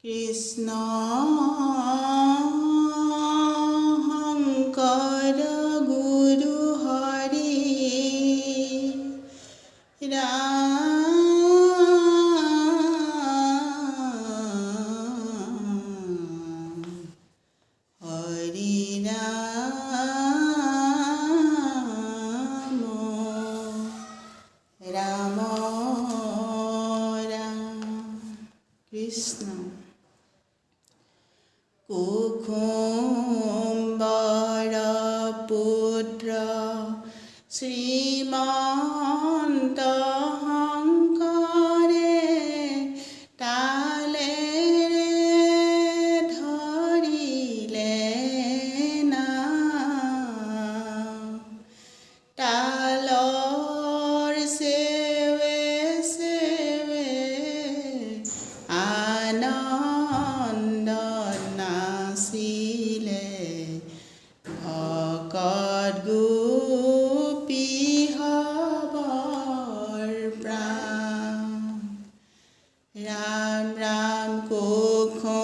কৃষ্ণ শংকৰ গুৰু হৰি ৰাম হৰি ৰাম ৰাম ৰাম কৃষ্ণ কুসুম্বৰ পুত্ৰ শ্ৰীমন্ত শংকৰে তালেৰে ধৰিলে নাম তালৰ সেৱে সেৱে আনন্দ নাচিলে ভকত গোপী হবৰ প্ৰাণ ৰাম ৰাম কুসুম্বৰ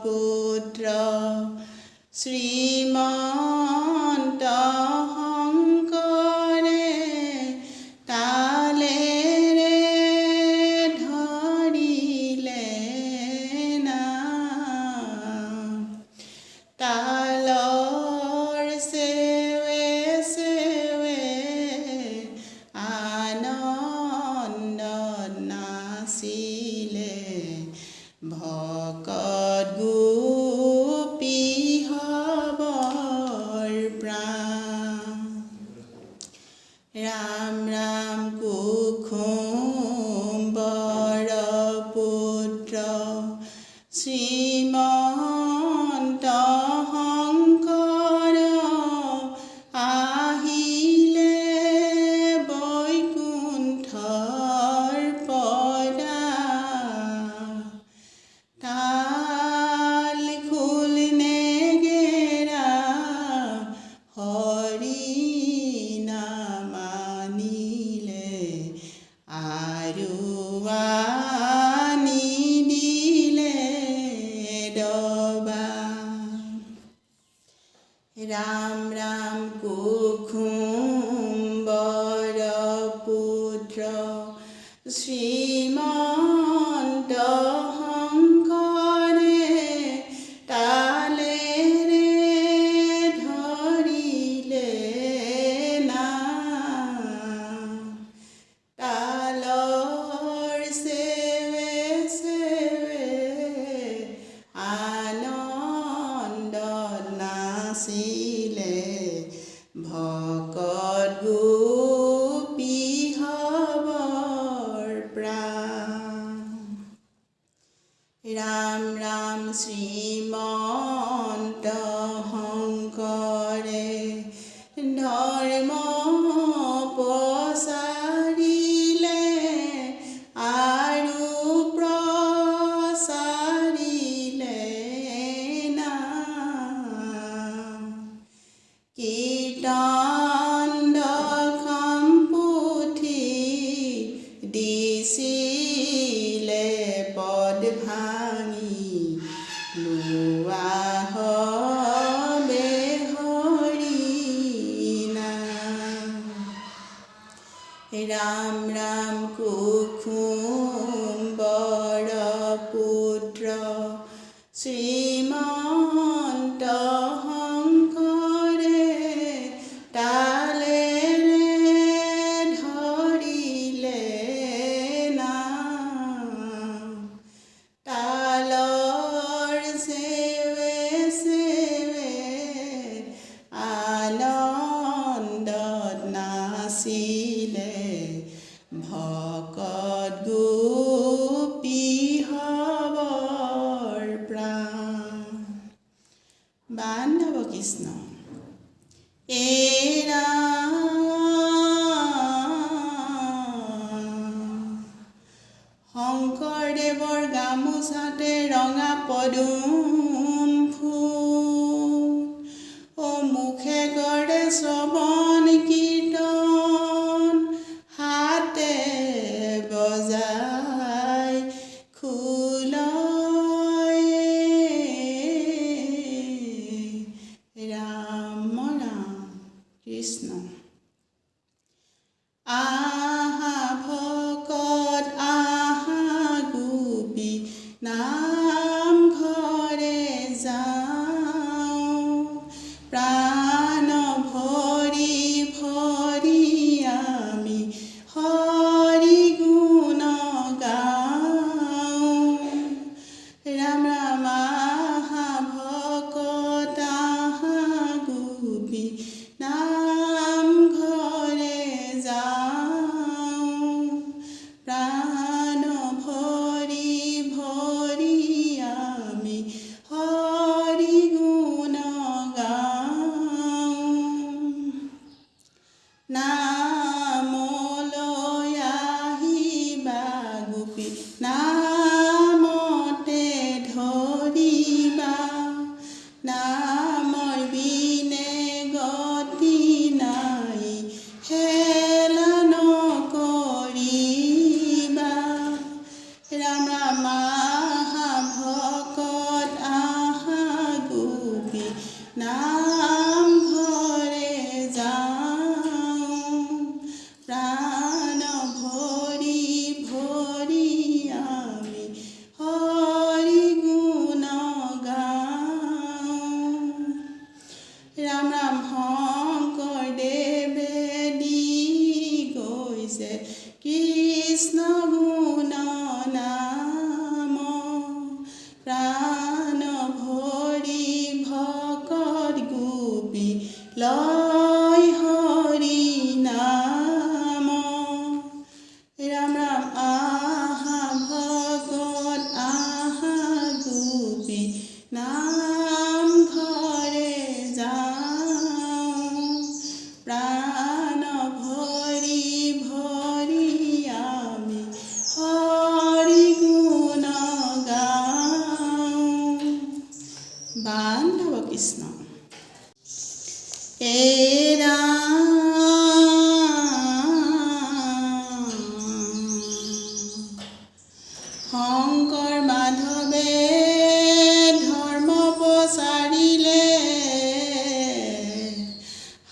পুত্ৰ শ্ৰীমন্ত শংকৰে তালেৰে ধৰিলে নাম তালৰ সেৱে সেৱে আনন্দ নাচিলে ভকত গোপী হবৰ প্ৰাণ ৰাম ৰাম কুসুম্বৰ পুত্ৰ শ্ৰীমন্ত শংকৰ আহিলে বৈকুণ্ঠৰ পৰা তাল খোল নেগেৰা হৰি নাম আনিলে আৰু আনি দিলে ডবা ৰাম ৰাম কুসুম্বৰ পুত্ৰ শ্ৰীমন্ত শংকৰে তালেৰে ধৰিলে নাম তালৰ সেৱে সেৱে আনন্দ নাচিলে ভকত গোপী হবৰ প্ৰাণ ৰাম ৰাম শ্ৰীমন্ত শংকৰে ধৰ্ম প্ৰচাৰিলে আৰু প্ৰচাৰিলে নাম কীৰ্তন দশম পুথি দিছিলে পদ ভাঙি লোৱা হবে হৰি নাম ৰাম ৰাম কুসুম্বৰ পুত্ৰ শ্ৰীমন্ত শংকৰে তালেৰে ধৰিলে নাম তালৰ সেৱে সেৱে আনন্দ নাচিলে ভকত গোপী হবৰ প্ৰাণ বান্ধৱ কৃষ্ণ শংকৰদেৱৰ গামোচাতে ৰঙা পদুম ফুল মুখে কৰে শ্ৰৱণ কীৰ্তন হাতে বজাই গোপী নামতে ধৰিবা নামৰ বিনে গতি নাই হেলা নকৰিবা ৰাম ৰাম আহা ভকত আহা গোপী নামঘৰে যাওঁ প্ৰাণ ভৰি ভৰি আমি হৰি গুণ গাওঁ ৰাম ৰাম শংকৰদেৱে দি গৈছে কৃষ্ণ গুণ নাম প্ৰাণ ভৰি ভকত গোপী লয় হৰি নাম ৰাম ৰাম আহা ভকত আহা গোপী নামঘৰে যাওঁ প্ৰাণ ভৰি ভৰি আমি হৰি গুণ গাওঁ বান্ধৱ কৃষ্ণ শংকৰ মাধৱে ধৰ্ম প্ৰচাৰিলে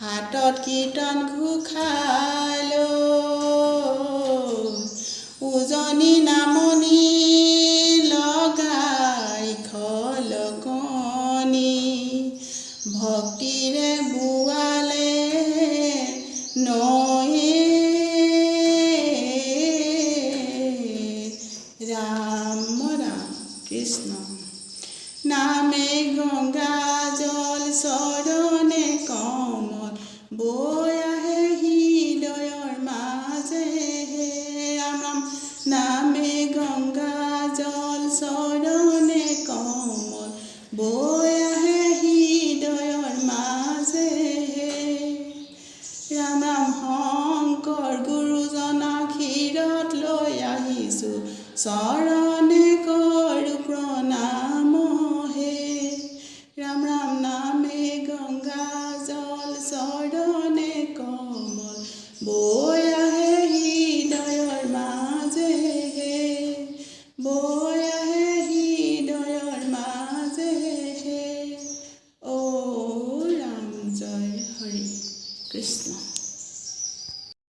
হাতত কীৰ্তন ঘোষালো উজনি নামনি লগাই খলকনি ভক্তিৰে বোৱালে নয়ে ৰাম ৰাম কৃষ্ণ নামে গংগা জল চৰণে কমল বৈ আহে হৃদয়ৰ মাজে ৰাম ৰাম নামে গংগা জল চৰণে কমল বৈ আহে হৃদয়ৰ মাজে ৰাম ৰাম শংকৰ গুৰুজনা ক্ষীৰত লৈ আহিছোঁ চৰণ